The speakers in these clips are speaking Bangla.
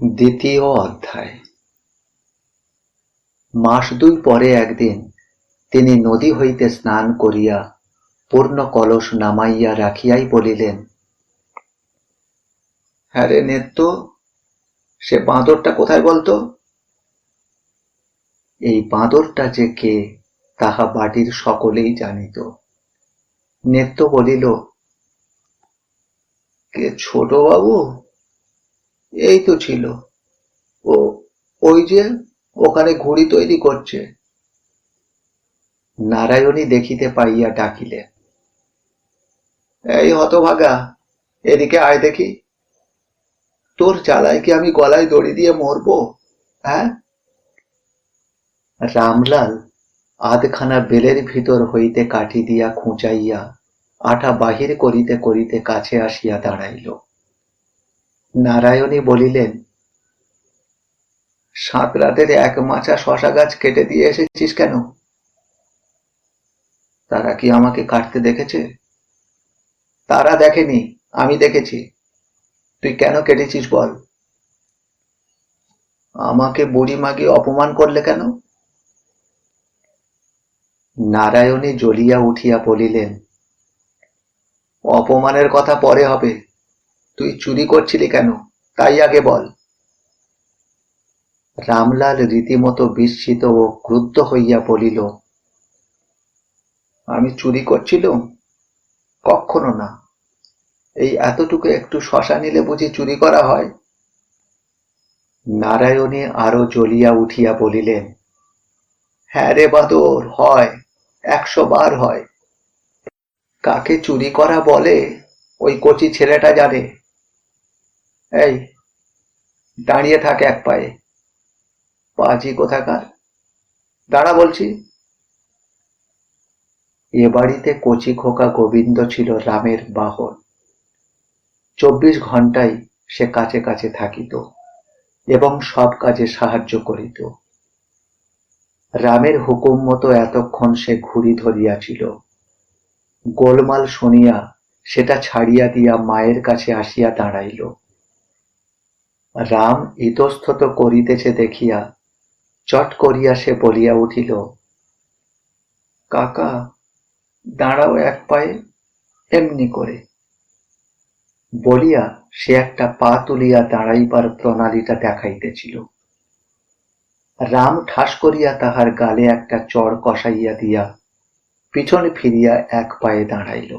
দ্বিতীয় অধ্যায়। মাস দুই পরে একদিন তিনি নদী হইতে স্নান করিয়া পূর্ণ কলস নামাইয়া রাখিয়াই বলিলেন, হ্যাঁ রে নেত্য, সে বাঁদরটা কোথায় বলতো? এই বাঁদরটা যে কে তাহা বাড়ির সকলেই জানিত। নেত্য বলিল, কে ছোট বাবু? এই তো ছিল ও, ওই যে ওখানে ঘুড়ি তৈরি করছে। নারায়ণী দেখিতে পাইয়া ডাকিলেন, এই হতভাগা, এদিকে আয় দেখি। তোর জ্বালায় কি আমি গলায় দড়ি দিয়ে মরবো? হ্যাঁ? রামলাল আধখানা বেলের ভিতর হইতে কাঠি দিয়া খুঁচাইয়া আঠা বাহির করিতে করিতে কাছে আসিয়া দাঁড়াইল। নারায়ণী বলিলেন, সাঁতরাদের এক মাচা শশা গাছ কেটে দিয়ে এসেছিস কেন? তারা কি আমাকে কাটতে দেখেছে? তারা দেখেনি, আমি দেখেছি। তুই কেন কেটেছিস বল? আমাকে বুড়ি মাগি অপমান করলে কেন? নারায়ণী জ্বলিয়া উঠিয়া বলিলেন, অপমানের কথা পরে হবে, তুই চুরি করছিলি কেন তাই আগে বল। রামলাল রীতিমতো বিস্মিত ও ক্রুদ্ধ হইয়া বলিল, আমি চুরি করছিলুম? কখনো না। এই এতটুকু একটু শশা নিলে বুঝি চুরি করা হয়? নারায়ণী আরো জ্বলিয়া উঠিয়া বলিলেন, হ্যাঁ রে বাঁদর, হয়, 100 বার হয়। কাকে চুরি করা বলে ওই কচি ছেলেটা জানে। এই, দাঁড়িয়ে থাক এক পায়ে, পাজি কোথাকার, দাঁড়া বলছি। এ বাড়িতে কচি খোকা গোবিন্দ ছিল রামের বাহন। 24 ঘণ্টাই সে কাছে কাছে থাকিত এবং সব কাজে সাহায্য করিত। রামের হুকুম মতো এতক্ষণ সে ঘুড়ি ধরিয়াছিল। গোলমাল শুনিয়া সেটা ছাড়িয়া দিয়া মায়ের কাছে আসিয়া দাঁড়াইল। রাম ইতস্তত করিতেছে দেখিয়া চট করিয়া সে বলিয়া উঠিল, কাকা, দাঁড়াও এক পায়ে, এমনি করে। বলিয়া সে একটা পা তুলিয়া দাঁড়াইবার প্রণালীটা দেখাইতেছিল। রাম ঠাস করিয়া তাহার গালে একটা চড় কষাইয়া দিয়া পিছনে ফিরিয়া এক পায়ে দাঁড়াইল।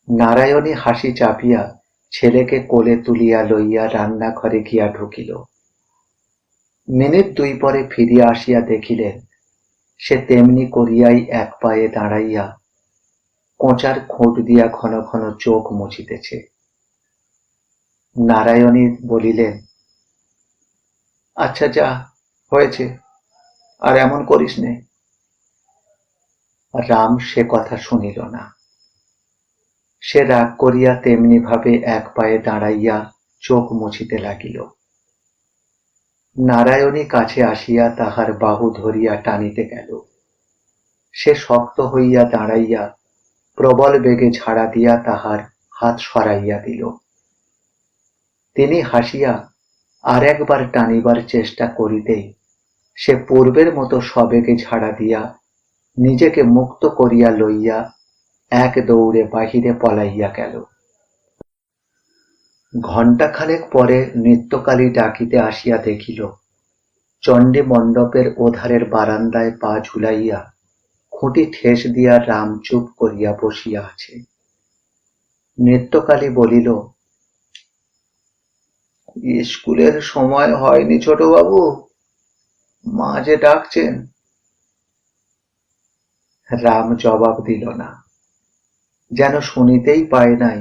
নারায়ণী হাসি চাপিয়া ছেলেকে কোলে তুলিয়া লইয়া রান্নাঘরে গিয়া ঢুকিল। মিনিট দুই পরে ফিরিয়া আসিয়া দেখিলেন সে তেমনি করিয়াই এক পায়ে দাঁড়াইয়া কোঁচার খুঁট দিয়া ঘন ঘন চোখ মুছিতেছে। নারায়ণী বলিলেন, আচ্ছা যা হয়েছে, আর এমন করিস নে। রাম সে কথা শুনিল না। সে রাগ করিয়া তেমনি ভাবে এক পায়ে দাঁড়াইয়া চোখ মুছিতে লাগিল। নারায়ণী কাছে আসিয়া তাহার বাহু ধরিয়া টানিতে গেল। সে শক্ত হইয়া দাঁড়াইয়া প্রবল বেগে ঝাড়া দিয়া তাহার হাত সরাইয়া দিল। তিনি হাসিয়া আর একবার টানিবার চেষ্টা করিতেই সে পূর্বের মতো সবেগে ঝাড়া দিয়া নিজেকে মুক্ত করিয়া লইয়া এক দৌড়ে বাহিরে পলাইয়া গেল। ঘণ্টাখানেক পরে নৃত্যকালী ডাকিতে আসিয়া দেখিল চণ্ডী মণ্ডপের ওধারের বারান্দায় পা ঝুলাইয়া খুঁটি ঠেস দিয়া রাম চুপ করিয়া বসিয়া আছে। নৃত্যকালী বলিল, স্কুলের সময় হয়নি ছোট বাবু, মা যে ডাকছেন। রাম জবাব দিল না, যেন শুনিতেই পায় নাই,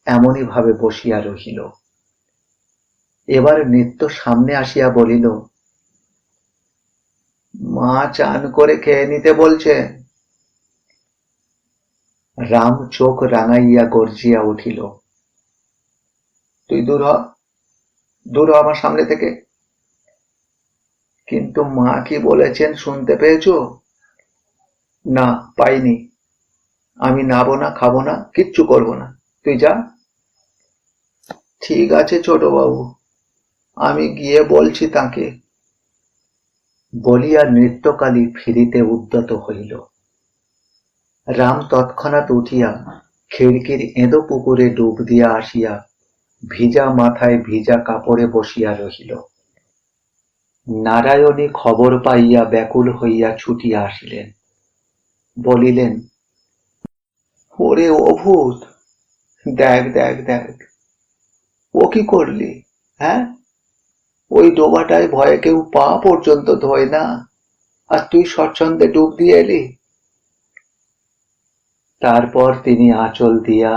এমনই ভাবে বসিয়া রহিল। এবার নৃত্য সামনে আসিয়া বলিল, মা চান করে খেয়ে নিতে বলছেন। রাম চোখ রাঙাইয়া গর্জিয়া উঠিল, তুই দূর হ, দূর হ আমার সামনে থেকে। কিন্তু মা কি বলেছেন শুনতে পেয়েছ? না, পাইনি। আমি নাবো না, খাবো না, কিচ্ছু করবো না, তুই যা। ঠিক আছে ছোটবাবু, আমি গিয়ে বলছি তাকে, বলিয়া নৃত্যকালী ফিরিতে উদ্যত হইল। রাম তৎক্ষণাৎ উঠিয়া খিড়কির এঁদো পুকুরে ডুব দিয়া আসিয়া ভিজা মাথায় ভিজা কাপড়ে বসিয়া রহিল। নারায়ণী খবর পাইয়া ব্যাকুল হইয়া ছুটিয়া আসিলেন, বলিলেন, ওরে অভূত, দেখ দেখ দেখ, ও কি করলি? হ্যাঁ, ওই ডোবাটায় ভয়ে কেউ পা পর্যন্ত ধোয় না, আর তুই স্বচ্ছন্দে ডুব দিয়ে এলি। তারপর তিনি আঁচল দিয়া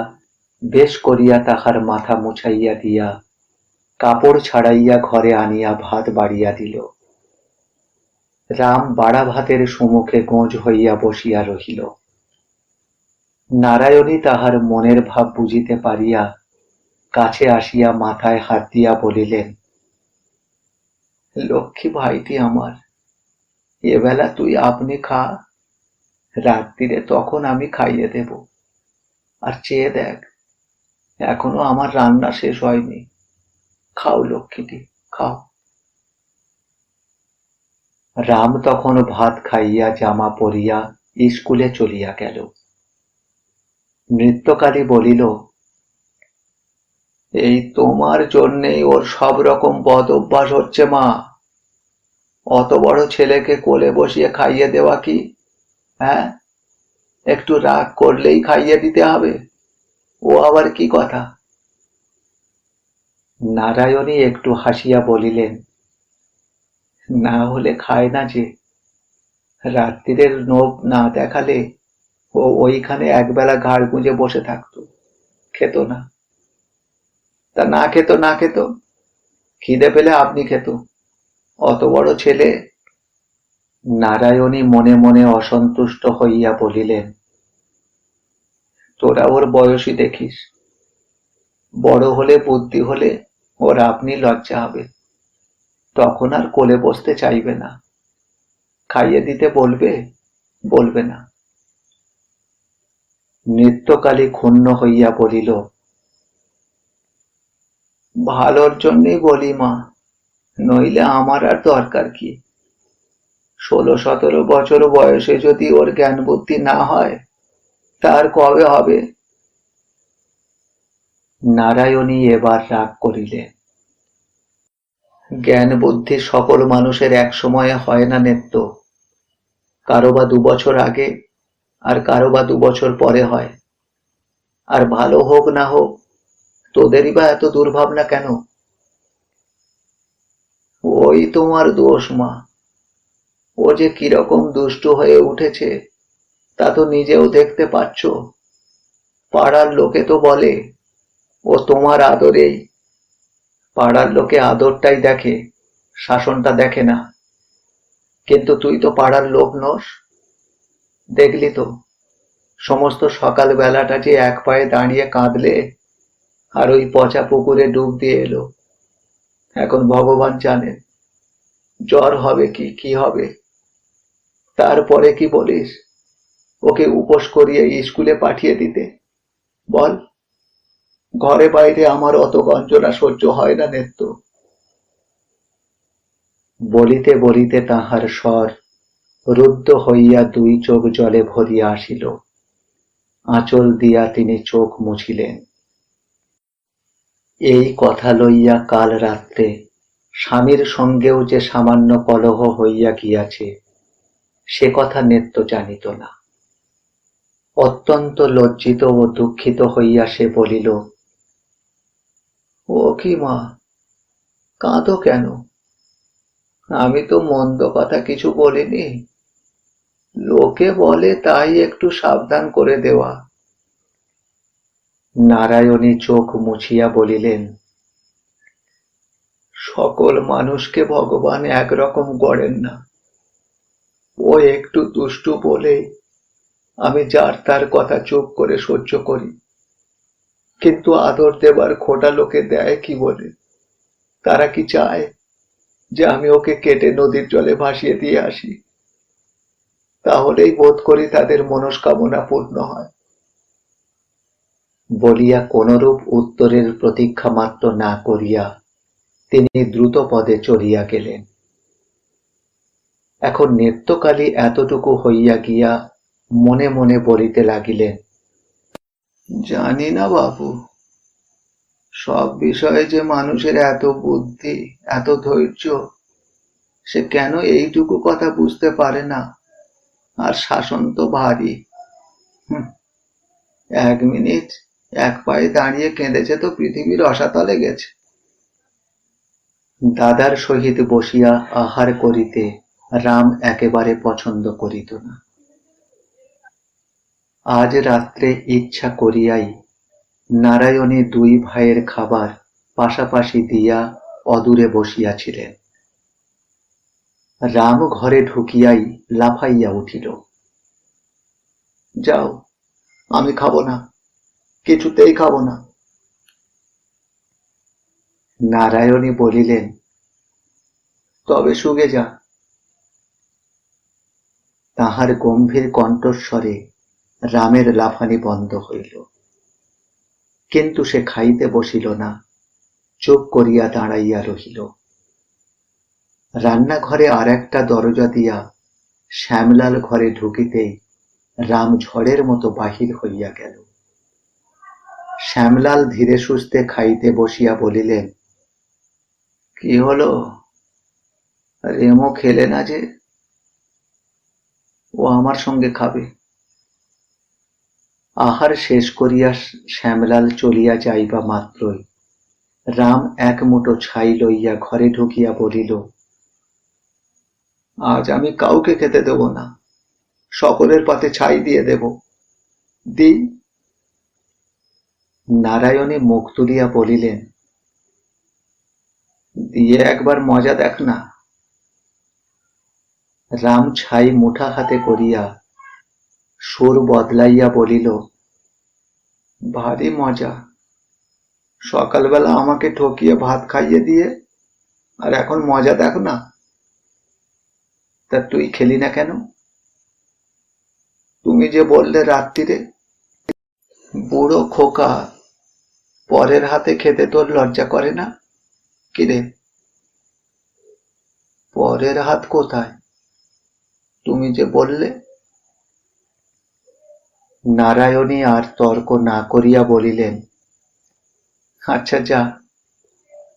বেশ করিয়া তাহার মাথা মুছাইয়া দিয়া কাপড় ছাড়াইয়া ঘরে আনিয়া ভাত বাড়িয়া দিল। রাম বাড়া ভাতের সম্মুখে গোঁজ হইয়া বসিয়া রহিল। নারায়ণী তাহার মনের ভাব বুঝিতে পারিয়া কাছে আসিয়া মাথায় হাত দিয়া বলিলেন, লক্ষ্মী ভাইটি আমার, এবেলা তুই আপনি খা, রাত্রিরে তখন আমি খাইয়ে দেব। আর চেয়ে দেখ, এখনো আমার রান্না শেষ হয়নি। খাও লক্ষ্মীটি, খাও। রাম তখন ভাত খাইয়া জামা পরিয়া স্কুলে চলিয়া গেল। নৃত্যকালী বলিল, এই তোমার জন্যেই ওর সব রকম বদ অভ্যাস হচ্ছে মা। অত বড় ছেলেকে কোলে বসিয়ে খাইয়ে দেওয়া কি? হ্যাঁ, একটু রাগ করলেই খাইয়ে দিতে হবে? ও আবার কি কথা? নারায়ণী একটু হাসিয়া বলিলেন, না হলে খায় না যে। রাত্রিরের নোব না দেখালে ও ওইখানে একবেলা ঘাড় গুঁজে বসে থাকতো, খেত না। তা না খেত না খেত, খিদে পেলে আপনি খেত, অত বড় ছেলে। নারায়ণী মনে মনে অসন্তুষ্ট হইয়া বলিলেন, তোরা ওর বয়সী দেখিস, বড় হলে বুদ্ধি হলে ওর আপনি লজ্জা হবে, তখন আর কোলে বসতে চাইবে না, খাইয়ে দিতে বলবে, বলবে না। নৃত্যকালী ক্ষুণ্ণ হইয়া বলিল, ভালোর জন্যই বলি মা, নইলে আমার আর দরকার কি? 16-17 বছর বয়সে যদি ওর জ্ঞান বুদ্ধি না হয়, তার কবে হবে? নারায়ণী এবার রাগ করিলেন। জ্ঞান বুদ্ধি সকল মানুষের এক সময়ে হয় না নেত্য, কারো বা 2 বছর আগে, আর কারো বা 2 বছর পরে হয়। আর ভালো হোক না হোক, তোদেরই বা এত দুর্ভাবনা কেন? ওই তোমার দোষ মা, ও যে কিরকম দুষ্টু হয়ে উঠেছে তা তো নিজেও দেখতে পাচ্ছ। পাড়ার লোকে তো বলে ও তোমার আদরেই। পাড়ার লোকে আদরটাই দেখে, শাসনটা দেখে না। কিন্তু তুই তো পাড়ার লোক নস, দেখলি তো সমস্ত সকাল বেলাটা যে এক পায়ে দাঁড়িয়ে কাঁদলে, আর ওই পচা পুকুরে ডুব দিয়ে এলো। এখন ভগবান জানেন জ্বর হবে কি কি হবে। তারপরে কি বলিস ওকে উপোস করিয়ে স্কুলে পাঠিয়ে দিতে? বল, ঘরে বাইরে আমার অত গঞ্জনা সহ্য হয় না নেত্য। বলিতে বলিতে তাহার স্বর রুদ্ধ হইয়া 2 চোখ জলে ভরিয়া আসিল। আঁচল দিয়া তিনি চোখ মুছিলেন। এই কথা লইয়া কাল রাত্রে স্বামীর সঙ্গেও যে সামান্য কলহ হইয়া গিয়াছে, সে কথা নেত্য জানিত না। অত্যন্ত লজ্জিত ও দুঃখিত হইয়া সে বলিল, ও কি মা, কাঁদো কেন? আমি তো মন্দ কথা কিছু বলিনি, লোকে বলে তাই একটু সাবধান করে দেওয়া। নারায়ণী চোখ মুছিয়া বলিলেন, সকল মানুষকে ভগবান একরকম গড়েন না। ও একটু দুষ্টু বলে আমি যার তার কথা চুপ করে সহ্য করি, কিন্তু আদর দেবার খোটা লোকে দেয় কি বলে? তারা কি চায় যে আমি ওকে কেটে নদীর জলে ভাসিয়ে দিয়ে আসি? তাহলেই বোধ করি তাদের মনস্কামনা পূর্ণ হয়। বলিয়া কোনরূপ উত্তরের প্রতীক্ষা মাত্র না করিয়া তিনি দ্রুত পদে চলিয়া গেলেন। এখন নিত্যকালী এতটুকু হইয়া গিয়া মনে মনে বলিতে লাগিলেন, জানি না বাবু, সব বিষয়ে যে মানুষের এত বুদ্ধি, এত ধৈর্য, সে কেন এইটুকু কথা বুঝতে পারে না। আর শাসন তো ভারী। 1 মিনিট এক পায়ে দাঁড়িয়ে কেঁদেছে তো পৃথিবী রসাতলে গেছে। দাদার সহিত বসিয়া আহার করিতে রাম একেবারে পছন্দ করিত না। আজ রাত্রে ইচ্ছা করিয়াই নারায়ণী 2 ভাইয়ের খাবার পাশাপাশি দিয়া অদূরে বসিয়াছিলেন। রাম ঘরে ঢুকিয়াই লাফাইয়া উঠিল, যাও, আমি খাবো না, কিছুতেই খাবো না। নারায়ণী বলিলেন, তবে শুগে যা। তাহার গম্ভীর কণ্ঠস্বরে রামের লাফানি বন্ধ হইল, কিন্তু সে খাইতে বসিল না, চুপ করিয়া দাঁড়াইয়া রহিল। রান্নাঘরে আর একটা দরজা দিয়া শ্যামলাল ঘরে ঢুকিতেই রাম ঝড়ের মতো বাহির হইয়া গেল। শ্যামলাল ধীরে সুস্থে খাইতে বসিয়া বলিলেন, কি হলো, রেমো খেলে না যে? ও আমার সঙ্গে খাবে। আহার শেষ করিয়া শ্যামলাল চলিয়া যাইবা মাত্রই রাম এক মুঠো ছাই লইয়া ঘরে ঢুকিয়া বলিল, আজ আমি কাউকে খেতে দেব না, সকলের পাতে ছাই দিয়ে দেব। দি। নারায়ণী মুখ তুলিয়া বলিলেন, দিয়ে একবার মজা দেখ না। রাম ছাই মুঠা হাতে করিয়া সুর বদলাইয়া বলিল, ভারী মজা। সকালবেলা আমাকে ঠকিয়ে ভাত খাইয়ে দিয়ে আর এখন মজা দেখ না। তা তুই খেলি না কেন? তুমি যে বললে রাত্রিরে, বুড়ো খোকা, পরের হাতে খেতে তোর লজ্জা করে না? কিরে, পরের হাত কোথায়? তুমি যে বললে। নারায়ণী আর তর্ক না করিয়া বলিলেন, আচ্ছা যা,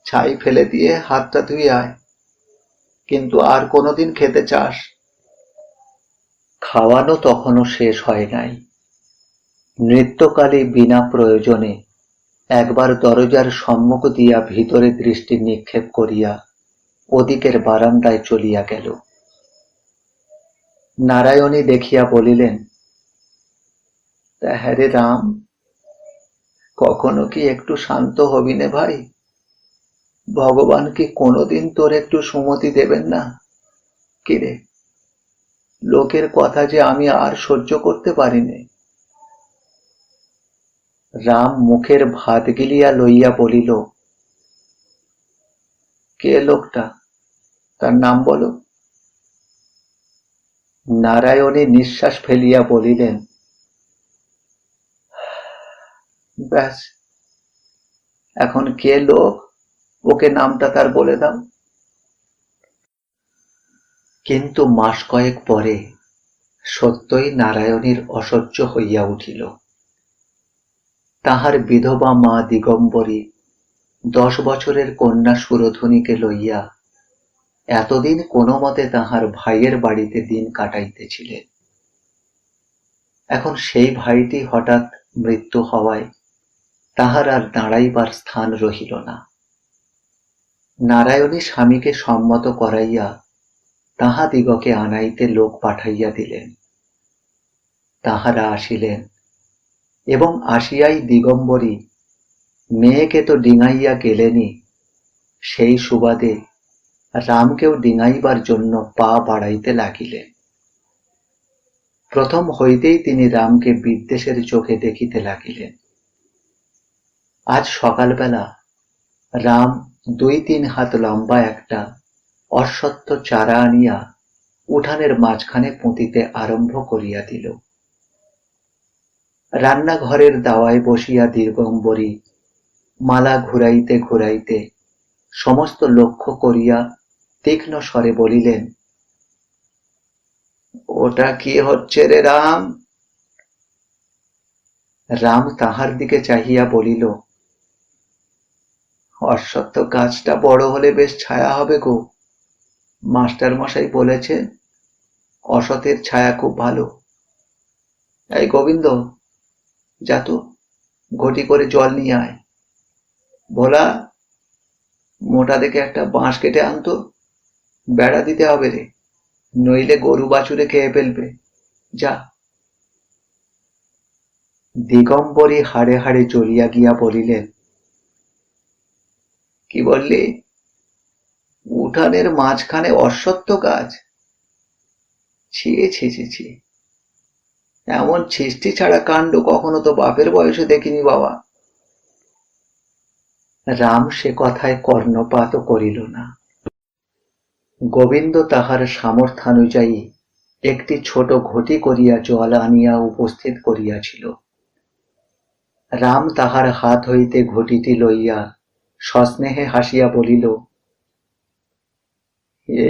ছাই ফেলে দিয়ে হাতটা ধুয়ে আয়, কিন্তু আর কোনোদিন খেতে চাস। খাওয়ানো তখনও শেষ হয় নাই। নৃত্যকালে বিনা প্রয়োজনে একবার দরজার সম্মুখ দিয়া ভিতরে দৃষ্টি নিক্ষেপ করিয়া ওদিকের বারান্দায় চলিয়া গেল। নারায়ণী দেখিয়া বলিলেন, তা হ্যাঁ রে রাম, কখনো কি একটু শান্ত হবি নে ভাই? ভগবান কি কোনোদিন তোর একটু সুমতি দেবেন না? কিরে, লোকের কথা যে আমি আর সহ্য করতে পারিনি। রাম মুখের ভাত গিলিয়া লইয়া বলিল, কে লোকটা, তার নাম বলো। নারায়ণী নিঃশ্বাস ফেলিয়া বলিলেন, ব্যাস, এখন কে লোক, ওকে নামটা তার বলে দাও। কিন্তু মাস কয়েক পরে সত্যই নারায়ণীর অসহ্য হইয়া উঠিল। তাহার বিধবা মা দিগম্বরী 10 বছরের কন্যা সুরধনীকে লইয়া এতদিন কোনো মতে তাহার ভাইয়ের বাড়িতে দিন কাটাইতেছিলেন। এখন সেই ভাইটি হঠাৎ মৃত্যু হওয়ায় তাহার আর দাঁড়াইবার স্থান রহিল না। নারায়ণী স্বামীকে সম্মত করাইয়া তাহাদিগকে আনাইতে লোক পাঠাইয়া দিলেন। তাহারা আসিলেন এবং আসিয়াই দিগম্বরী মেয়েকে তো ডিঙাইয়া গেলেনই, সেই সুবাদে রামকেও ডিঙাইবার জন্য পা বাড়াইতে লাগিলেন। প্রথম হইতেই তিনি রামকে বিদ্বেষের চোখে দেখিতে লাগিলেন। আজ সকালবেলা রাম 2-3 হাত লম্বা একটা অশ্বত্থ চারা আনিয়া উঠানের মাঝখানে পুঁতিতে আরম্ভ করিয়া দিল। রান্নাঘরের দাওয়ায় বসিয়া দিগম্বরী মালা ঘুরাইতে ঘুরাইতে সমস্ত লক্ষ্য করিয়া তীক্ষ্ণ স্বরে বলিলেন, ওটা কি হচ্ছে রে রাম? রাম তাহার দিকে চাহিয়া বলিল, অশ্বত্থ গাছটা বড় হলে বেশ ছায়া হবে গো। মাস্টার মশাই বলেছে অসতের ছায়া খুব ভালো। এই গোবিন্দ, যা তো ঘটি করে জল নিয়ে আয়। ভোলা, মোটা দেখে একটা বাঁশ কেটে আনতো, বেড়া দিতে হবে রে, নইলে গরু বাছুরে খেয়ে ফেলবে। যা। দিগম্বরী হাড়ে হাড়ে চলিয়া গিয়া বলিলেন, কি বললি? উঠানের মাঝখানে অশ্বত্থ গাছ? ছি ছি ছি ছি, এমন ছিষ্টি ছাড়া কাণ্ড কখনো তো বাপের বয়সে দেখিনি বাবা। রাম সে কথায় কর্ণপাত করিল না। গোবিন্দ তাহার সামর্থ্যানুযায়ী একটি ছোট ঘটি করিয়া জল আনিয়া উপস্থিত করিয়াছিল। রাম তাহার হাত হইতে ঘটিটি লইয়া সস্নেহে হাসিয়া বলিল,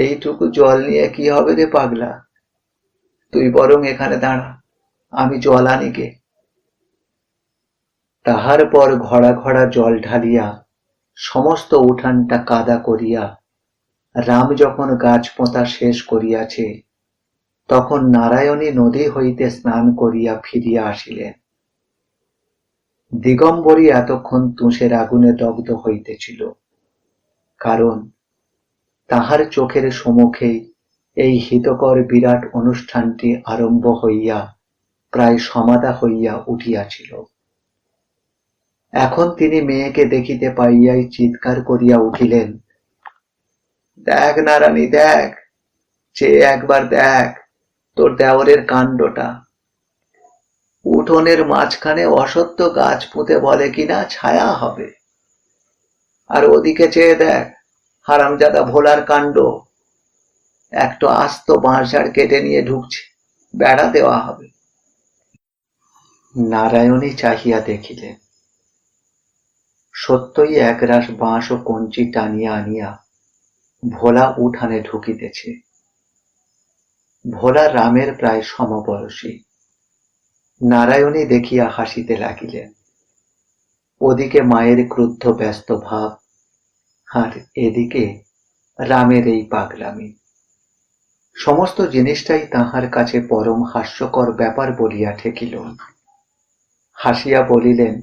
এইটুকু জল নিয়ে কি হবে রে পাগলা? তুই বরং এখানে দাঁড়া, আমি জল আনি গে। তাহার পর ঘড়া ঘড়া জল ঢালিয়া সমস্ত উঠানটা কাদা করিয়া রাম যখন গাছ পোঁতা শেষ করিয়াছে, তখন নারায়ণী নদী হইতে স্নান করিয়া ফিরিয়া আসিলেন। দিগম্বরী এতক্ষণ তুষের আগুনে দগ্ধ হইতেছিল, কারণ তাহার চোখের সম্মুখেই এই হিতকর বিরাট অনুষ্ঠানটি আরম্ভ হইয়া প্রায় সমাধা হইয়া উঠিয়াছিল। এখন তিনি মেয়েকে দেখিতে পাইয়াই চিৎকার করিয়া উঠিলেন, দেখ নারানী, দেখ, চেয়ে একবার দেখ তোর দেওরের কাণ্ডটা। উঠোনের মাঝখানে অসত্য গাছ পুঁতে বলে কিনা ছায়া হবে, আর ওদিকে চেয়ে দেখ হারামজাদা ভোলার কাণ্ড। একটা আস্ত বাঁশঝাড় কেটে নিয়ে ঢুকছে, বেড়া দেওয়া হবে। নারায়ণী চাহিয়া দেখিলেন, সত্যই একরাশ বাঁশ ও কঞ্চি টানিয়া আনিয়া ভোলা উঠানে ঢুকিতেছে। ভোলা রামের প্রায় সমবয়সী। নারায়ণী দেখিয়া হাসিতে লাগিলেন। ওদিকে মায়ের ক্রুদ্ধ ব্যস্ত ভাব, আর এদিকে রামের এই পাগলামি। সমস্ত জিনিসটাই তাহার কাছে পরম হাস্যকর ব্যাপার বলিয়া ঠেকিল। হাসিয়া বলিলেন,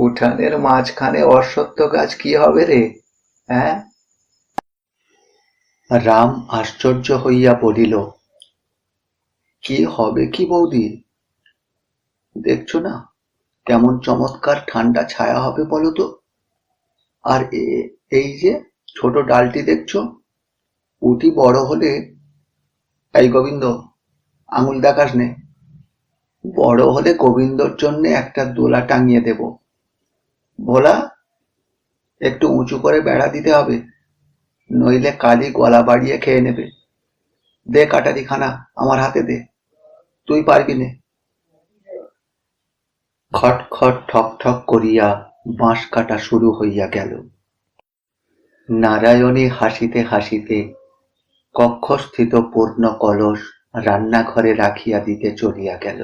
উঠানের মাঝখানে অশ্বত্থ গাছ কি হবে রে? হ্যাঁ? রাম আশ্চর্য হইয়া বলিল, কি হবে কি বৌদি? দেখছো না কেমন চমৎকার ঠান্ডা ছায়া হবে বলো তো? আর এই যে ছোট ডালটি দেখছো, উটি বড় হলে, এই গোবিন্দ, আঙুল দেখাস নে, বড় হলে গোবিন্দর জন্য একটা দোলা টাঙিয়ে দেব। ভোলা, একটু উঁচু করে বেড়া দিতে হবে, নইলে কালি গলা বাড়িয়ে খেয়ে নেবে। দে কাটারি খানা আমার হাতে দে, তুই পারবি নে। খট খট ঠক ঠক করিয়া বাঁশ কাটা শুরু হইয়া গেল। নারায়ণী হাসিতে হাসিতে কক্ষস্থিত পূর্ণ কলস রান্নাঘরে রাখিয়া দিতে চলিয়া গেল।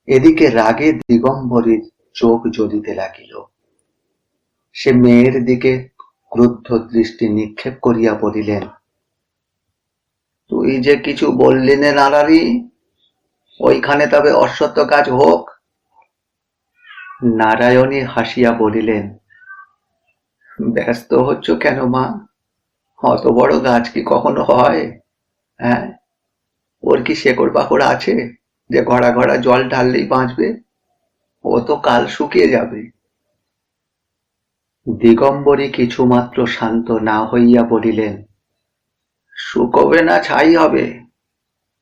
এদিকে রাগে দিগম্বরীর চোখ জ্বলিতে লাগিল। সে মেয়ের দিকে ক্রুদ্ধ দৃষ্টি নিক্ষেপ করিয়া বলিলেন, তুই যে কিছু বললি নে নারারি, ওইখানে তবে অশ্বত্থ গাছ হোক? নারায়ণী হাসিয়া বলিলেন, ব্যস্ত হচ্ছ কেন মা? অত বড় গাছ কি কখনো হয়? হ্যাঁ, ওর কি শেকড় বাকড় আছে যে ঘড়া ঘড়া জল ঢাললেই বাঁচবে? ও তো কাল শুকিয়ে যাবে। দিগম্বরী কিছুমাত্র শান্ত না হইয়া বলিলেন, শুকোবে না ছাই হবে,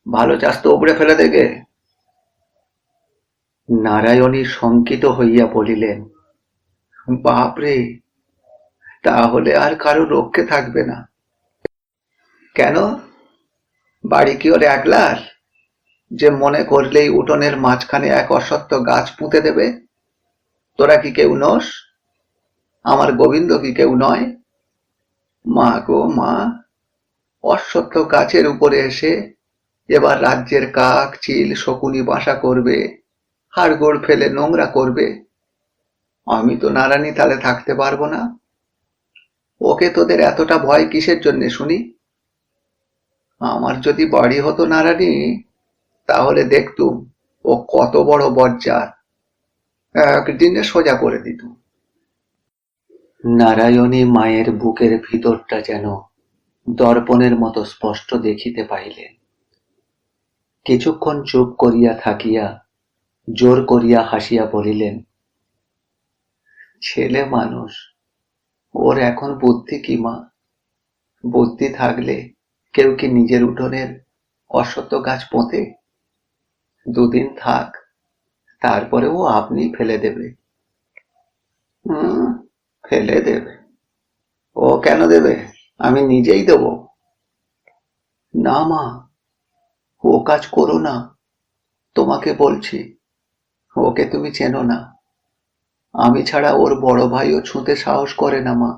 ভালো চাষ তো উপড়ে ফেলে দেবে। নারায়ণী শঙ্কিত হইয়া বলিলেন, বাপরে, তাহলে আর কারো রক্ষে থাকবে না। কেন, বাড়ি কি ওর একলার? যে মনে করলেই উঠোনের মাঝখানে এক অশ্বত্থ গাছ পুঁতে দেবে? তোরা কি কেউ নস? আমার গোবিন্দ কি কেউ নয়? মা গো মা, অশ্বত্থ গাছের উপরে এসে এবার রাজ্যের কাক চিল শকুনি বাসা করবে, হাড়গোড় ফেলে নোংরা করবে। আমি তো নারানী তালে থাকতে পারবো না। ওকে তোদের এতটা ভয় কিসের জন্যে শুনি? আমার যদি বাড়ি হতো নারানী, তাহলে দেখতুম ও কত বড় বজ্জাত, একদিনে সোজা করে দিত। নারায়ণী মায়ের বুকের ভিতরটা যেন দর্পণের মতো স্পষ্ট দেখিতে পাইলেন। কিছুক্ষণ চুপ করিয়া থাকিয়া জোর করিয়া হাসিয়া বলিলেন, ছেলে মানুষ, ওর এখন বুদ্ধি কি মা? বুদ্ধি থাকলে কেউ কি নিজের উঠোনের অশ্বত্থ গাছ পোঁতে? দুদিন থাক, তারপরে ও আপনি ফেলে দেবে। হুম, ফেলে দেবে? ও কেন দেবে? আমি নিজেই দেব। না মা, ও কাজ করো না, তোমাকে বলছি। ওকে তুমি চেনো না, আমি ছাড়া ওর বড় ভাইও ছুঁতে সাহস করে না মা।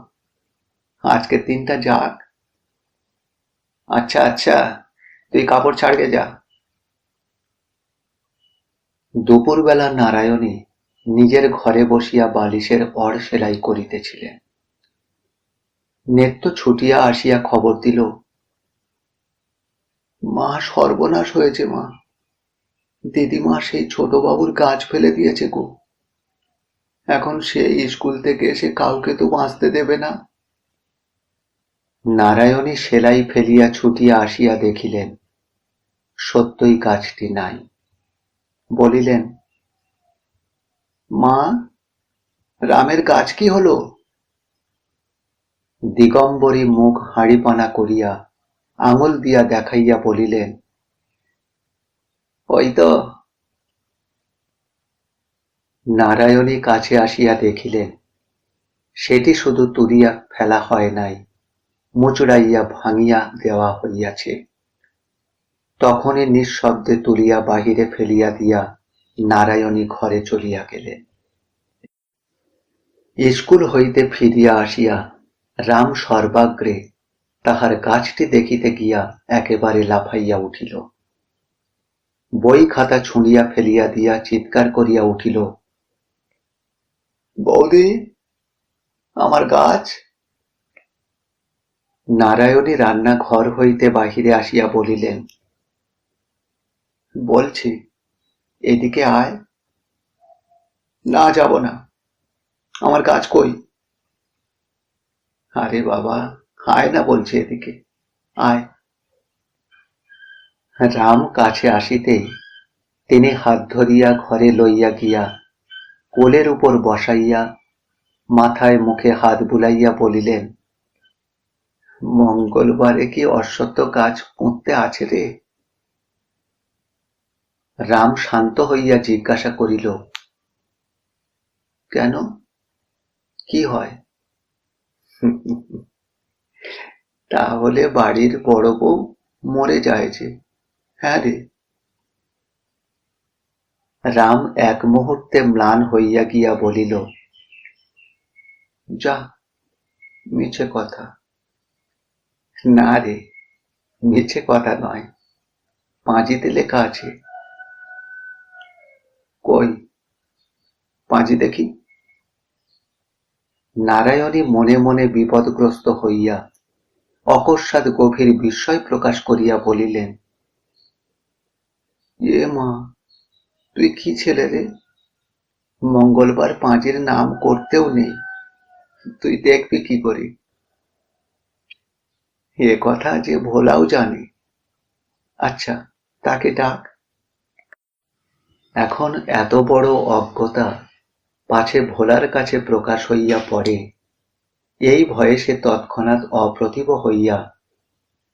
আজকের দিনটা যাক। আচ্ছা আচ্ছা, তুই কাপড় ছাড়গে যা। দুপুরবেলা নারায়ণী নিজের ঘরে বসিয়া বালিশের অর সেলাই করিতেছিলেন। নেত্য ছুটিয়া আসিয়া খবর দিল, মা সর্বনাশ হয়েছে মা, দিদিমা সেই ছোটবাবুর গাছ ফেলে দিয়েছে গো। এখন সেই স্কুল থেকে এসে কাউকে তো বাঁচতে দেবে না। নারায়ণী সেলাই ফেলিয়া ছুটিয়া আসিয়া দেখিলেন সত্যই গাছটি নাই। বলিলেন, মা, রামের গাছ কি হলো? দিগম্বরী মুখ হাঁড়িপানা করিয়া আঙুল দিয়া দেখাইয়া বলিলেন, ওই তো। নারায়ণী কাছে আসিয়া দেখিলেন সেটি শুধু তুলিয়া ফেলা হয় নাই, মুচড়াইয়া ভাঙিয়া দেওয়া হইয়াছে। তখনই নিঃশব্দে তুলিয়া বাহিরে ফেলিয়া দিয়া নারায়ণী ঘরে চলিয়া গেলেন। স্কুল হইতে ফিরিয়া আসিয়া রাম সর্বাগ্রে তাহার গাছটি দেখিতে গিয়া একেবারে লাফাইয়া উঠিল। বই খাতা ছুঁড়িয়া ফেলিয়া দিয়া চিৎকার করিয়া উঠিল, বৌদি, আমার গাছ! নারায়ণী রান্নাঘর হইতে বাহিরে আসিয়া বলিলেন, বলছি এদিকে আয়। না, যাব না। আমার গাছ কই? আরে বাবা, আয় না বলছি, এদিকে আয়। রাম কাছে আসিতেই তিনি হাত ধরিয়া ঘরে লইয়া গিয়া কোলের উপর বসাইয়া মাথায় মুখে হাত বুলাইয়া বলিলেন, মঙ্গলবারে কি অশ্বত্থ গাছ পুঁততে আছে রে? রাম শান্ত হইয়া জিজ্ঞাসা করিল, কেন, কি হয়? তাহলে বাড়ির বড় বউ মরে যায় যে। হ্যাঁ রে। রাম এক মুহূর্তে ম্লান হইয়া গিয়া বলিল, যা, মিছে কথা। না রে, মিছে কথা নয়, পাঁজিতে লেখা আছে। কই, পাঁজি দেখি। নারায়ণী মনে মনে বিপদগ্রস্ত হইয়া অকস্মাৎ গভীর বিস্ময় প্রকাশ করিয়া বলিলেন, এ মা, তুই কি ছেলে রে? মঙ্গলবার পাঁজির নাম করতেও নেই, তুই দেখবি কি করি? এ কথা যে ভোলাও জানে। আচ্ছা, তাকে ডাক। এখন এত বড় অজ্ঞতা পাছে ভোলার কাছে প্রকাশ হইয়া পড়ে, এই ভয়ে সে তৎক্ষণাৎ অপ্রতিভ হইয়া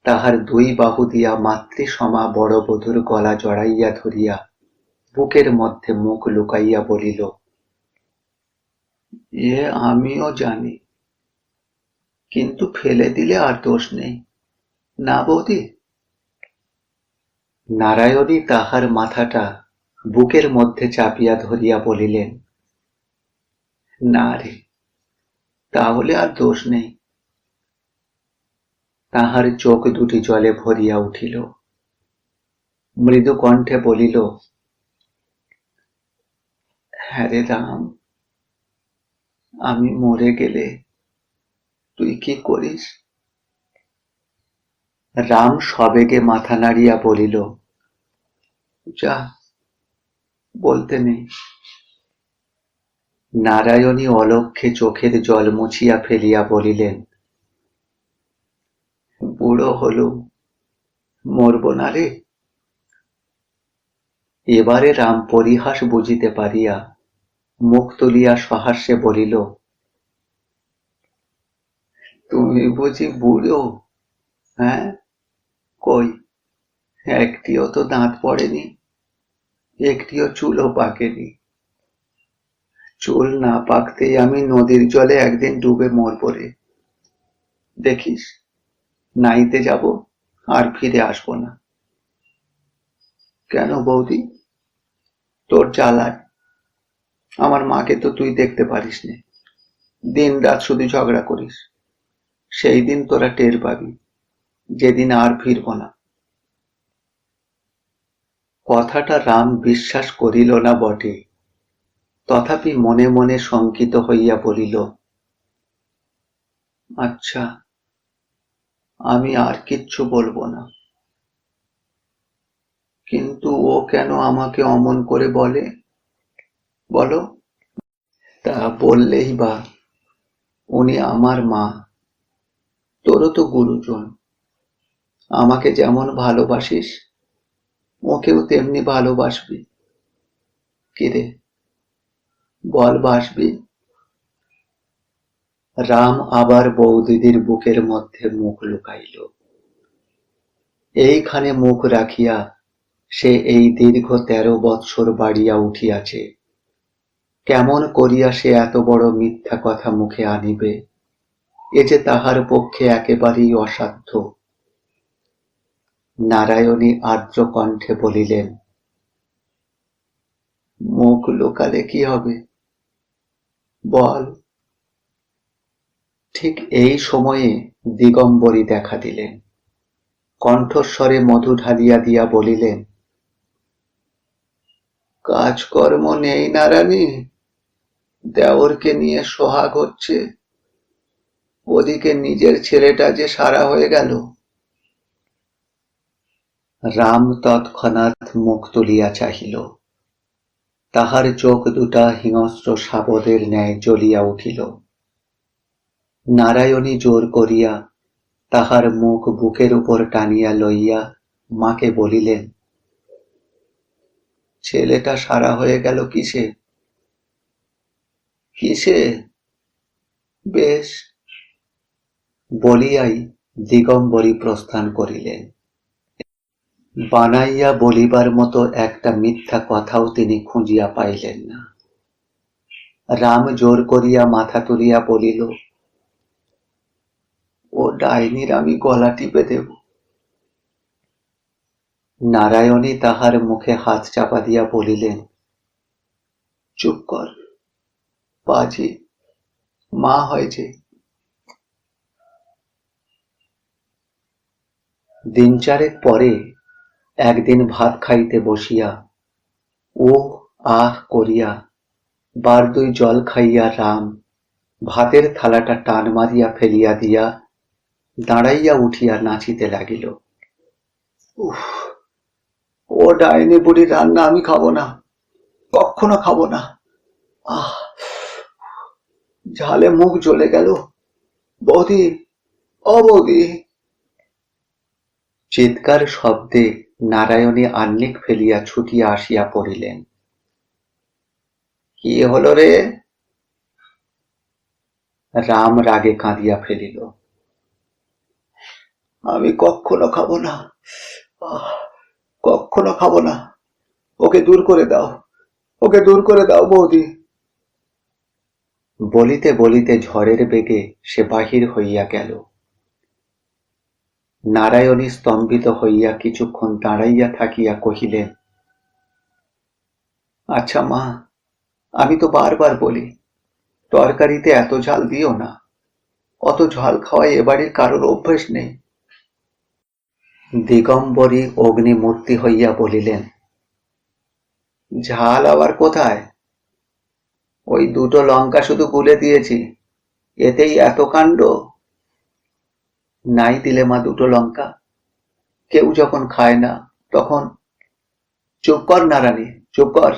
তাহার দুই বাহু দিয়া মাতৃসমা বড় বধূর গলা জড়াইয়া ধরিয়া বুকের মধ্যে মুখ লুকাইয়া বলিল, এ আমিও জানি, কিন্তু ফেলে দিলে আর দোষ নেই, না বৌদি? নারায়ণী তাহার মাথাটা বুকের মধ্যে চাপিয়া ধরিয়া বলিলেন, না রে, তাহলে আর দোষ নেই। তাহার চোখ দুটি জলে ভরিয়া উঠিল। মৃদু কণ্ঠে বলিল, হ্যাঁ রে রাম, আমি মরে গেলে তুই কি করিস? রাম সবেগে মাথা নাড়িয়া বলিল, যা, বলতে নেই। নারায়ণী অলক্ষ্যে চোখের জল মুছিয়া ফেলিয়া বলিলেন, বুড়ো হলুম, মরব না রে। এবারে রাম পরিহাস বুঝিতে পারিয়া মুখ তুলিয়া সহাস্যে বলিল, তুমি বুঝি বুড়ো? হ্যাঁ, কই, একটিও তো দাঁত পড়েনি, একটিও চুলও পাকেনি। চুল না পাকতেই আমি নদীর জলে একদিন ডুবে মরব রে। দেখিস, নাইতে যাব, আর ফিরে আসবো না। কেন বৌদি, তোর জ্বালায়? আমার মাকে তো তুই দেখতে পারিস নে, দিন রাত শুধু ঝগড়া করিস। সেই দিন তোরা টের পাবি, যেদিন আর ফিরব না। কথাটা রাম বিশ্বাস করিল না বটে, তথাপি মনে মনে শঙ্কিত হইয়া বলিল, আচ্ছা, আমি আর কিচ্ছু বলবো না। কিন্তু ও কেন আমাকে অমন করে বলে বলো? তা বললেই বা, উনি আমার মা, তোরও তো গুরুজন। আমাকে যেমন ভালোবাসিস, ওকেও তেমনি ভালোবাসবি। কিরে, বল, বাসবি? রাম আবার বৌদিদির বুকের মধ্যে মুখ লুকাইল। এইখানে মুখ রাখিয়া সে এই দীর্ঘ 13 বৎসর বাড়িয়া উঠিয়াছে। কেমন করিয়া সে এত বড় মিথ্যা কথা মুখে আনিবে, এ যে তাহার পক্ষে একেবারেই অসাধ্য। নারায়ণী আর্দ্র কণ্ঠে বলিলেন, মুখ লুকালে কি হবে, বল। ঠিক এই সময়ে দিগম্বরী দেখা দিলেন। কণ্ঠস্বরে মধু ঢালিয়া দিয়া বলিলেন, কাজকর্ম নেই নারায়ণী, দেওরকে নিয়ে সোহাগ হচ্ছে, ওদিকে নিজের ছেলেটা যে সারা হয়ে গেল। রাম তৎক্ষণাৎ মুখ তুলিয়া চাহিল। তাহার চোখ দুটা হিংস্র শাবদের ন্যায় জ্বলিয়া উঠিল। নারায়ণী জোর করিয়া তাহার মুখ বুকের উপর টানিয়া লইয়া মাকে বলিলেন, ছেলেটা সারা হয়ে গেল কিসে? কিসে? বেশ। বলিয়াই দিগম্বরী প্রস্থান করিলেন। বানাইয়া বলিবার মতো একটা মিথ্যা কথাও তিনি খুঁজিয়া পাইলেন না। রাম জোর করিয়া মাথা তুলিয়া বলিল, ও ডাইনির আমি গলা টিপে দেব। নারায়ণী তাহার মুখে হাত চাপা দিয়া বলিলেন, চুপ কর, পাজি, মা হয় যে। দিন চারেক পরে একদিন ভাত খাইতে বসিয়া ও আহ করিয়া বার দুই জল খাইয়া রাম ভাতের থালাটা টান মারিয়া ফেলিয়া দিয়া দাঁড়াইয়া উঠিয়া নাচিতে লাগিল। উফ, ও ডাইনি বুড়ির রান্না আমি খাবো না, কখনো খাবো না। আহ, ঝালে মুখ জ্বলে গেল। বৌদি, ও বৌদি। চিৎকার শব্দে নারায়ণী আহ্নিক ফেলিয়া ছুটিয়া আসিয়া পড়িলেন। কি হলো রে? রাম রাগে কাঁদিয়া ফেলিল। আমি কখনো খাবো না, কখনো খাবো না। ওকে দূর করে দাও, ওকে দূর করে দাও বৌদি। বলিতে বলিতে ঝড়ের বেগে সে বাহির হইয়া গেল। নারায়ণী স্তম্ভিত হইয়া কিছুক্ষণ দাঁড়াইয়া থাকিয়া কহিলেন, আচ্ছা মা, আমি তো বারবার বলি তরকারিতে এত ঝাল দিও না। অত ঝাল খাওয়াই এ বাড়ির কারোর অভ্যেস নেই। দিগম্বরী অগ্নিমূর্তি হইয়া বলিলেন, ঝাল আবার কোথায়? ওই দুটো লঙ্কা শুধু গুলে দিয়েছি, এতেই এত কাণ্ড। নাই দিলে মা দুটো লঙ্কা? কেউ যখন খায় না তখন। চুপ কর নারানি, চুপ কর।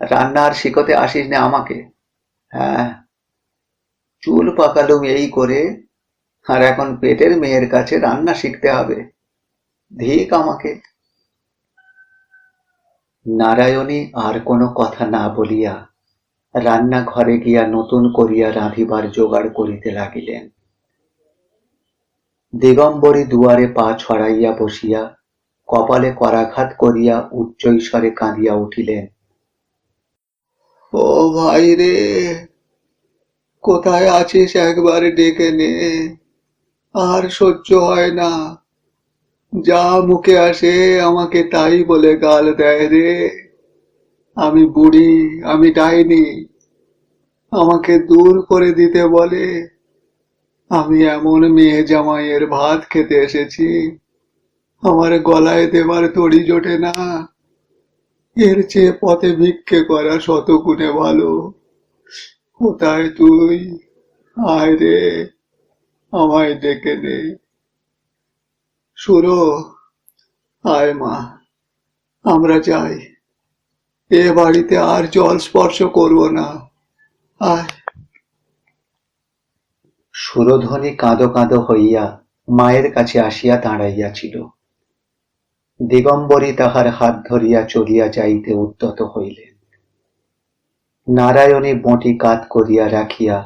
রান্না আর শিখতে আসিস না আমাকে। হ্যাঁ, চুল পাকালুম এই করে, আর এখন পেটের মেয়ের কাছে রান্না শিখতে হবে। ধিক আমাকে। নারায়ণী আর কোনো কথা না বলিয়া রান্নাঘরে গিয়া নতুন করিয়া রাঁধিবার জোগাড় করিতে লাগিলেন। দিগম্বরী দুয়ারে পা ছড়াইয়া বসিয়া কপালে করাঘাত করিয়া উচ্চৈস্বরে কাঁদিয়া উঠিলেন, ও ভাই রে, কোথায় আছিস একবার ডেকে নে, আর সহ্য হয় না। যা মুখে আসে আমাকে তাই বলে গাল দেয় রে। আমি বুড়ি, আমি ডাইনি, আমাকে দূর করে দিতে বলে। আমি এমন মেয়ে জামাইয়ের ভাত খেতে এসেছি, আমার গলায় দেবার তড়ি জোটে না। এর চেয়ে পথে ভিক্ষে করা শতগুণে ভালো। কোথায় তুই? আয় রে, আমায় ডেকে নে। সুরো, আয় মা, আমরা যাই। এ বাড়িতে আর জল স্পর্শ করব না। আয়। সুরধ্বনি কাঁদো কাঁদো হইয়া মায়ের কাছে আসিয়া দাঁড়াইয়াছিল। দিগম্বরী তাহার হাত ধরিয়া চলিয়া যাইতে উদ্যত হইলেন। নারায়ণী বঁটি কাত করিয়া রাখিয়া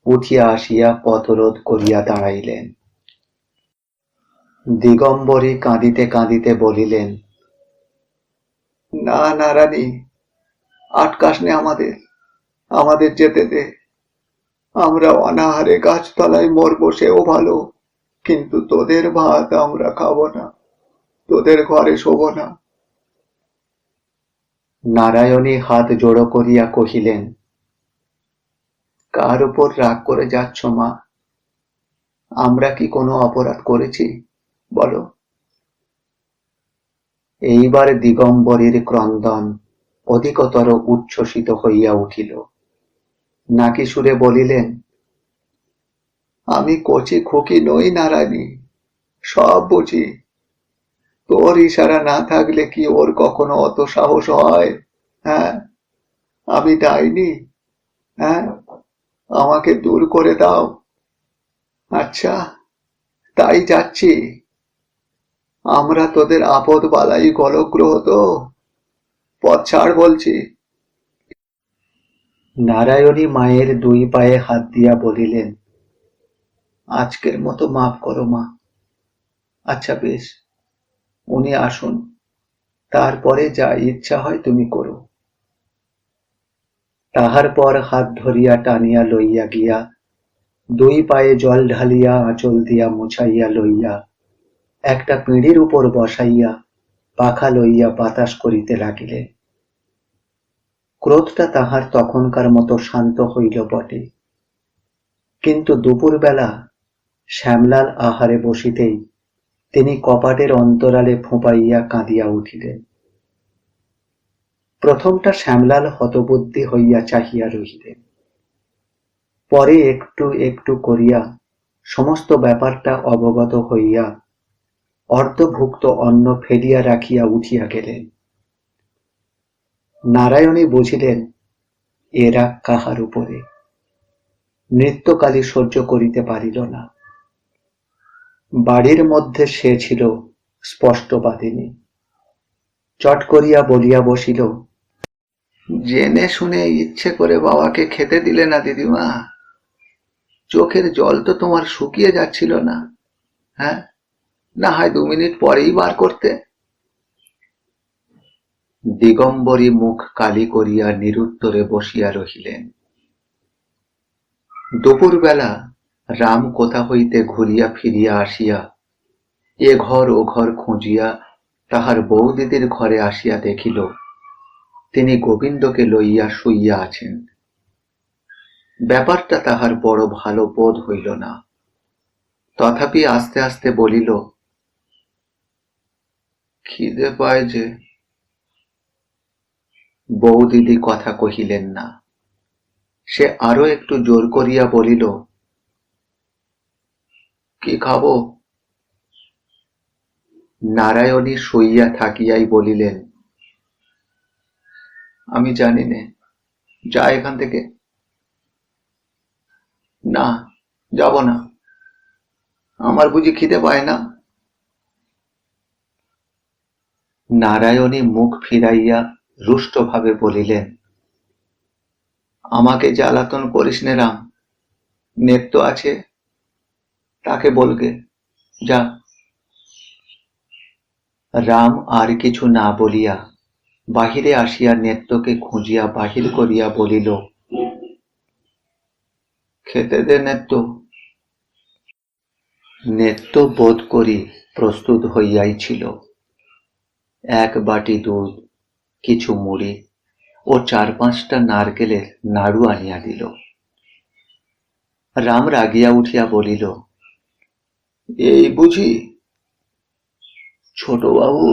উঠিয়া আসিয়া পথরোধ করিয়া দাঁড়াইলেন। দিগম্বরী কাঁদিতে কাঁদিতে বলিলেন, না নারানী, আটকাস নে আমাদের, আমাদের যেতে দে। আমরা অনাহারে গাছতলায় মরবো সেও ভালো, কিন্তু তোদের ভাত আমরা খাবো না, তোদের ঘরে শোবো না। নারায়ণী হাত জোড়ো করিয়া কহিলেন, কার উপর রাগ করে যাচ্ছ মা? আমরা কি কোনো অপরাধ করেছি বলো? এইবার দিগম্বরীর ক্রন্দন অধিকতর উচ্ছ্বসিত হইয়া উঠিল। নাকি সুরে বলিলেন, আমি কচি খুকি নই নারায়ণী, সব বুঝি। তোর ইশারা না থাকলে কি ওর কখনো অত সাহস হয়? হ্যাঁ, আমি ডাইনি? হ্যাঁ, আমাকে দূর করে দাও। আচ্ছা, তাই যাচ্ছি। আমরা তোদের আপদ বালাই গলগ্রহ তো, পথ ছাড় বলছি। নারায়ণী মায়ের দুই পায়ে হাত দিয়া বলিলেন, আজকের মতো মাফ করো মা। আচ্ছা বেশ, উনি আসুন, তারপরে যা ইচ্ছা হয় তুমি করো। তাহার পর হাত ধরিয়া টানিয়া লইয়া গিয়া দুই পায়ে জল ঢালিয়া আঁচল দিয়া মুছাইয়া লইয়া একটা পিঁড়ির উপর বসাইয়া পাখা লইয়া বাতাস করিতে লাগিলেন। ক্রোধটা তাহার তখনকার মতো শান্ত হইল বটে, কিন্তু দুপুরবেলা শ্যামলাল আহারে বসিতেই তিনি কপাটের অন্তরালে ফোঁপাইয়া কাঁদিয়া উঠিলেন। প্রথমটা শ্যামলাল হতবুদ্ধি হইয়া চাহিয়া রহিলেন, পরে একটু একটু করিয়া সমস্ত ব্যাপারটা অবগত হইয়া অর্ধভুক্ত অন্ন ফেলিয়া রাখিয়া উঠিয়া গেলেন। নারায়ণী বুঝিলেন এ রাগ কাহার উপরে। নৃত্যকালী সহ্য করিতে পারিল না। বাড়ির মধ্যে সে ছিল স্পষ্টবাদিনী। চট করিয়া বলিয়া বসিল, জেনে শুনে ইচ্ছে করে বাবাকে খেতে দিলে না দিদিমা? চোখের জল তো তোমার শুকিয়ে যাচ্ছিল না? হ্যাঁ, না হয় 2 মিনিট পরেই বার করতে। দিগম্বরী মুখ কালি করিয়া নিরুত্তরে বসিয়া রহিলেন। দুপুরবেলা রাম কোথা হইতে ঘুরিয়া ফিরিয়া আসিয়া এ ঘর ও ঘর খুঁজিয়া তাহার বৌদিদির ঘরে আসিয়া দেখিল তিনি গোবিন্দকে লইয়া শুইয়া আছেন। ব্যাপারটা তাহার বড় ভালো বোধ হইল না, তথাপি আস্তে আস্তে বলিল, খিদে পায় যে। বৌদিদি কথা কহিলেন না। সে আরো একটু জোর করিয়া বলিল, কি খাবো? নারায়ণী শুইয়া থাকিয়াই বলিলেন, আমি জানি নে, যা এখান থেকে। না, যাব না, আমার বুঝি খিদে পায় না? নারায়ণী মুখ ফিরাইয়া রুষ্টভাবে বলিলেন, আমাকে জ্বালাতন করিস নে রাম, নেত্য আছে, তাকে বলগে, যা। রাম আর কিছু না বলিয়া বাহিরে আসিয়া নেত্যকে খুঁজিয়া বাহির করিয়া বলিল, খেতে দে নেত্য। নেত্য বোধ করি প্রস্তুত হইয়াই ছিল। এক বাটি দুধ, কিছু মুড়ি ও 4-5টা নারকেলের নাড়ু আনিয়া দিল। রাম রাগিয়া উঠিয়া বলিল, এই বুঝি? ছোট বাবু,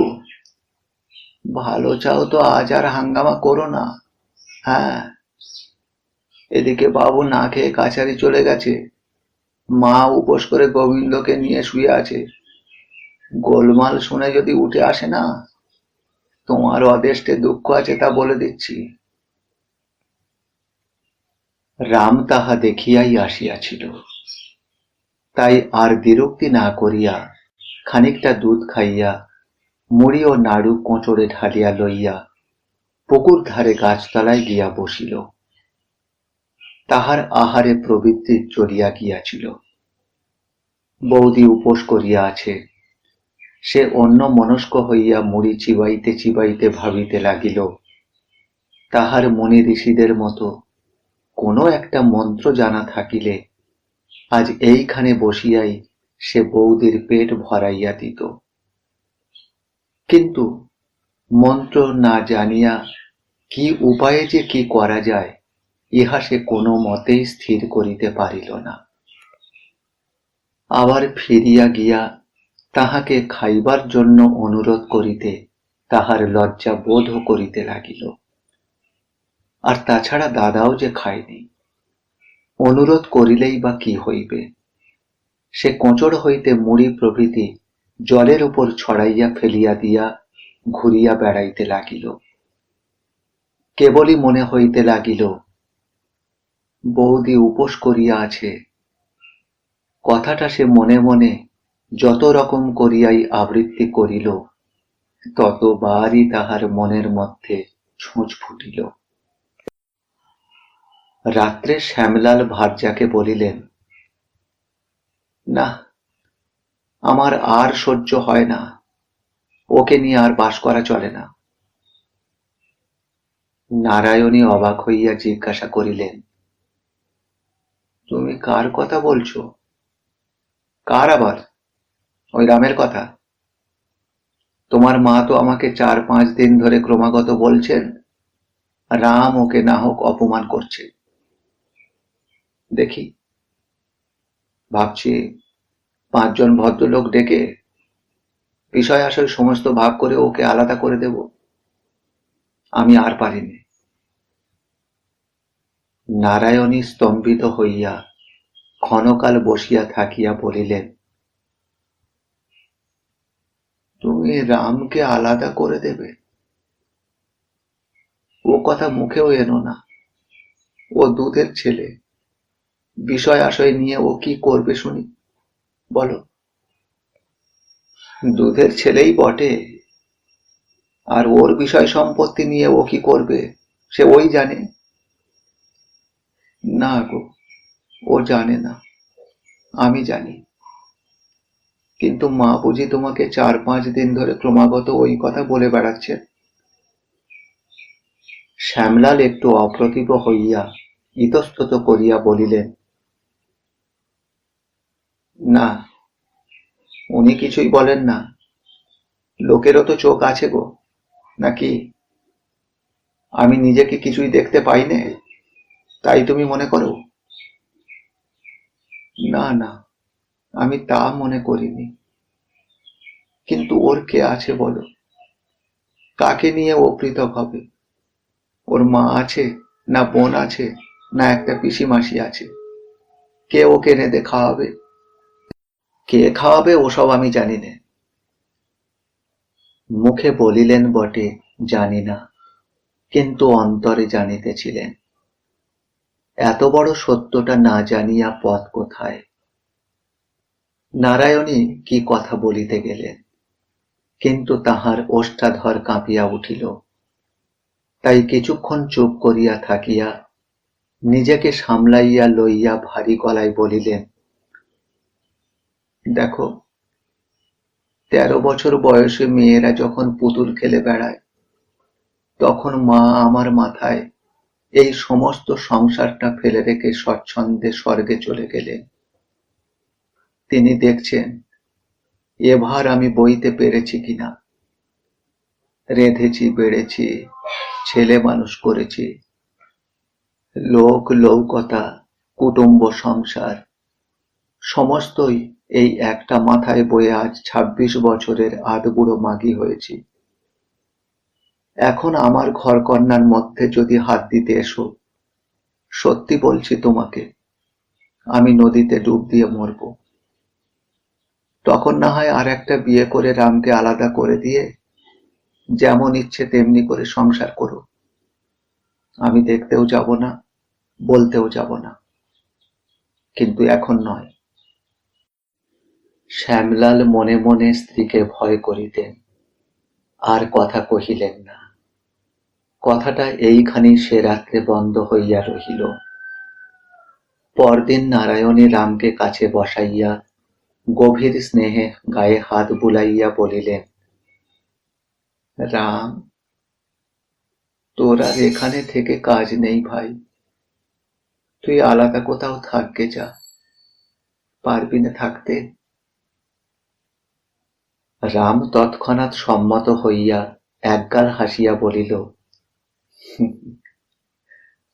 ভালো চাও তো আজ আর হাঙ্গামা করো না। হ্যাঁ, এদিকে বাবু না খেয়ে কাছারি চলে গেছে, মা উপোস করে গোবিন্দকে নিয়ে শুয়ে আছে। গোলমাল শুনে যদি উঠে আসে না, তোমার অদেষ্টে দুঃখ আছে তা বলে দিচ্ছি। রাম তাহা দেখিয়াই আসিয়াছিল, তাই আর বিরক্তি না করিয়া খানিকটা দুধ খাইয়া মুড়ি ও নাড়ু কোঁচড়ে ঢালিয়া লইয়া পুকুর ধারে গাছতলায় গিয়া বসিল। তাহার আহারে প্রবৃত্তি চলিয়া গিয়াছিল। বৌদি উপোস করিয়া আছে। সে অন্য মনস্ক হইয়া মুড়ি চিবাইতে চিবাইতে ভাবিতে লাগিল, তাহার মুনি ঋষিদের মতো কোনো একটা মন্ত্র জানা থাকিলে আজ এইখানে বসিয়াই সে বৌদির পেট ভরাইয়া দিত। কিন্তু মন্ত্র না জানিয়া কি উপায়ে যে কি করা যায়, ইহা সে কোনো মতেই স্থির করিতে পারিল না। আবার ফিরিয়া গিয়া তাহাকে খাইবার জন্য অনুরোধ করিতে তাহার লজ্জা বোধ করিতে লাগিল। আর তাছাড়া দাদাও যে খায়নি, অনুরোধ করিলেই বা কি হইবে? সে কোঁচড় হইতে মুড়ি প্রভৃতি জলের উপর ছড়াইয়া ফেলিয়া দিয়া ঘুরিয়া বেড়াইতে লাগিল। কেবলই মনে হইতে লাগিল, বৌদি উপোস করিয়া আছে। কথাটা সে মনে মনে যত রকম করিয়াই আবৃত্তি করিল, ততবারই তাহার মনের মধ্যে ছুঁচ ফুটিল। রাত্রে শ্যামলাল ভার্যাকে বলিলেন, না, আমার আর সহ্য হয় না, ওকে নিয়ে আর বাস করা চলে না। নারায়ণী অবাক হইয়া জিজ্ঞাসা করিলেন, তুমি কার কথা বলছো? কার আবার? ওই রামের কথা? তোমার মা তো আমাকে 4-5 দিন ধরে ক্রমাগত বলছেন, রাম ওকে না হোক অপমান করছে। দেখি, ভাবছি 5 জন ভদ্রলোক ডেকে বিষয় আসল সমস্ত ভাগ করে ওকে আলাদা করে দেব। আমি আর পারিনি। নারায়ণী স্তম্ভিত হইয়া ক্ষণকাল বসিয়া থাকিয়া বলিলেন, তুমি রামকে আলাদা করে দেবে? ও কথা মুখেও এনো না। ও দুধের ছেলে, বিষয় আশয় নিয়ে ও কি করবে শুনি, বলো? দুধের ছেলেই বটে, আর ওর বিষয় সম্পত্তি নিয়ে ও কি করবে সে ওই জানে। না গো, ও জানে না, আমি জানি। কিন্তু মা বুঝি তোমাকে 4-5 দিন ধরে ক্রমাগত ওই কথা বলে বেড়াচ্ছে। শ্যামলাল একটু অপ্রতিভ হইয়া ইতস্তত করিয়া বলিলেন, না, উনি কিছুই বলেন না? লোকেরও তো চোখ আছে গো, নাকি? আমি নিজেকে কিছুই দেখতে পাই নে, তাই তুমি মনে করো? না না, আমি তা মনে করিনি। কিন্তু ওর কে আছে বলো? কাকে নিয়ে ও পৃথক হবে? ওর মা আছে, না বোন আছে, না একটা পিসিমাসি আছে? কে ওকে এনে খাওয়াবে? কে খাওয়াবে ওসব আমি জানি নে। মুখে বলিলেন বটে জানি না, কিন্তু অন্তরে জানিতেছিলেন। এত বড় সত্যটা না জানিয়া পথ কোথায়? নারায়ণী কি কথা বলিতে গেলেন, কিন্তু তাহার ওষ্ঠাধর কাঁপিয়া উঠিল। তাই কিছুক্ষণ চুপ করিয়া থাকিয়া নিজেকে সামলাইয়া লইয়া ভারী গলায় বলিলেন, দেখো, 13 বছর বয়সে মেয়েরা যখন পুতুল খেলে বেড়ায়, তখন মা আমার মাথায় এই সমস্ত সংসারটা ফেলে রেখে স্বচ্ছন্দে স্বর্গে চলে গেলেন। তিনি দেখছেন এ ভার আমি বইতে পেরেছি কিনা। রেঁধেছি, বেড়েছি, ছেলে মানুষ করেছি, লোক লৌকতা, কুটুম্ব সংসার সমস্তই এই একটা মাথায় বয়ে আজ 26 বছরের আধবুড়ো মাগী হয়েছি। এখন আমার ঘরকন্নার মধ্যে যদি হাত দিতে এসো, সত্যি বলছি তোমাকে, আমি নদীতে ডুব দিয়ে মরব। তখন না হয় আর একটা বিয়ে করে রামকে আলাদা করে দিয়ে যেমন ইচ্ছে তেমনি করে সংসার করো। আমি দেখতেও যাব না, বলতেও যাব না, কিন্তু এখন নয়। শ্যামলাল মনে মনে স্ত্রীকে ভয় করিতেন, আর কথা কহিলেন না। কথাটা এইখানি সে রাত্রে বন্ধ হইয়া রহিল। পরদিন নারায়ণী রামকে কাছে বসাইয়া গভীর স্নেহে গায়ে হাত বুলাইয়া বলিলেন, রাম, তোর আর এখানে থেকে কাজ নেই ভাই। তুই আলাদা কোথাও থাকবে যা। পারবি না থাকতে? রাম তৎক্ষণাৎ সম্মত হইয়া একগাল হাসিয়া বলিল,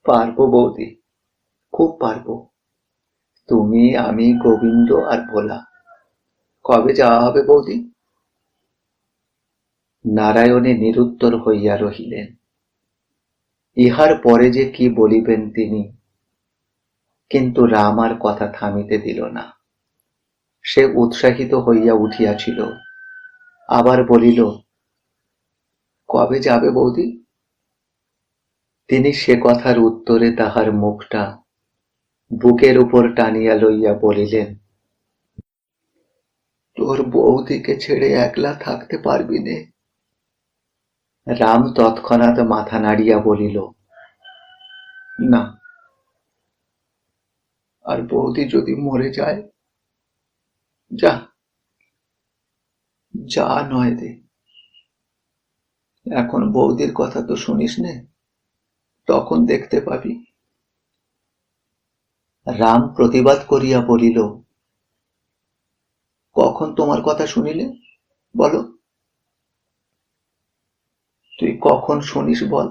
পারবো বৌদি, খুব পারবো। তুমি, আমি, গোবিন্দ আর ভোলা। কবে যাওয়া হবে বৌদি? নারায়ণে নিরুত্তর হইয়া রহিলেন। ইহার পরে যে কি বলিবেন তিনি, কিন্তু রাম আর কথা থামিতে দিল না। সে উৎসাহিত হইয়া উঠিয়াছিল, আবার বলিল, কবে যাবে বৌদি? তিনি সে কথার উত্তরে তাহার মুখটা বুকের উপর টানিয়া লইয়া বলিলেন, তোর বৌদিকে ছেড়ে একলা থাকতে পারবি নে? রাম তৎক্ষণাৎ মাথা নাড়িয়া বলিল, না। আর বৌদি যদি মরে যায়? যা, যা নয় রে। এখন বৌদির কথা তো শুনিস নে, তখন দেখতে পাবি। রাম প্রতিবাদ করিয়া বলিল, কখন তোমার কথা শুনিলে বলো? তুই কখন শুনিস বল?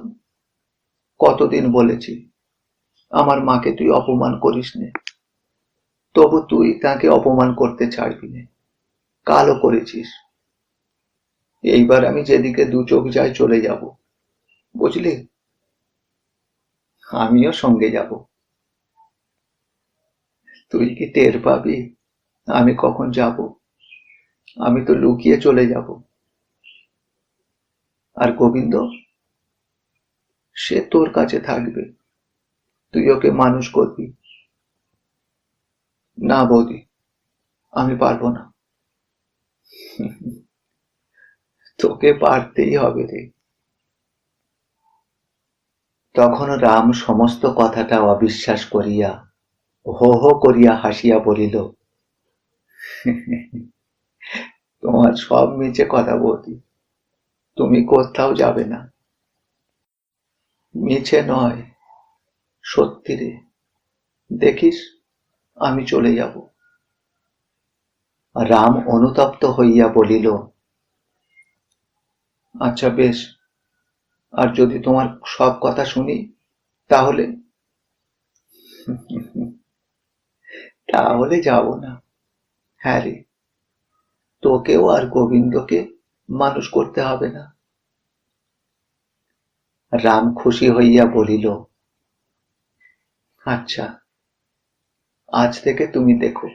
কতদিন বলেছি আমার মাকে তুই অপমান করিস নে, তবু তুই তাকে অপমান করতে ছাড়বি নে। কালও করেছিস। এইবার আমি যেদিকে দু চোখ যায় চলে যাব, বুঝলি? আমিও সঙ্গে যাব। তুই কি টের পাবি আমি কখন যাব? আমি তো লুকিয়ে চলে যাব। আর গোবিন্দ, সে তোর কাছে থাকবে, তুই ওকে মানুষ করবি। না বৌদি, আমি পারবো না। তোকে পারতেই হবে রে। তখন রাম সমস্ত কথাটা অবিশ্বাস করিয়া হো হো করিয়া হাসিয়া বলিল, তোমার সব মিছে কথা বৌদি, তুমি কোথাও যাবে না। মিছে নয়, সত্যি রে। দেখিস আমি চলে যাব। রাম অনুতপ্ত হইয়া বলিল, আচ্ছা বেশ, আর যদি তোমার সব কথা শুনি তাহলে? তাহলে যাব না। হ্যাঁ রে, তোকেও আর গোবিন্দকে মানুষ করতে হবে না। রাম খুশি হইয়া বলিল, আচ্ছা, আজ থেকে তুমি দেখো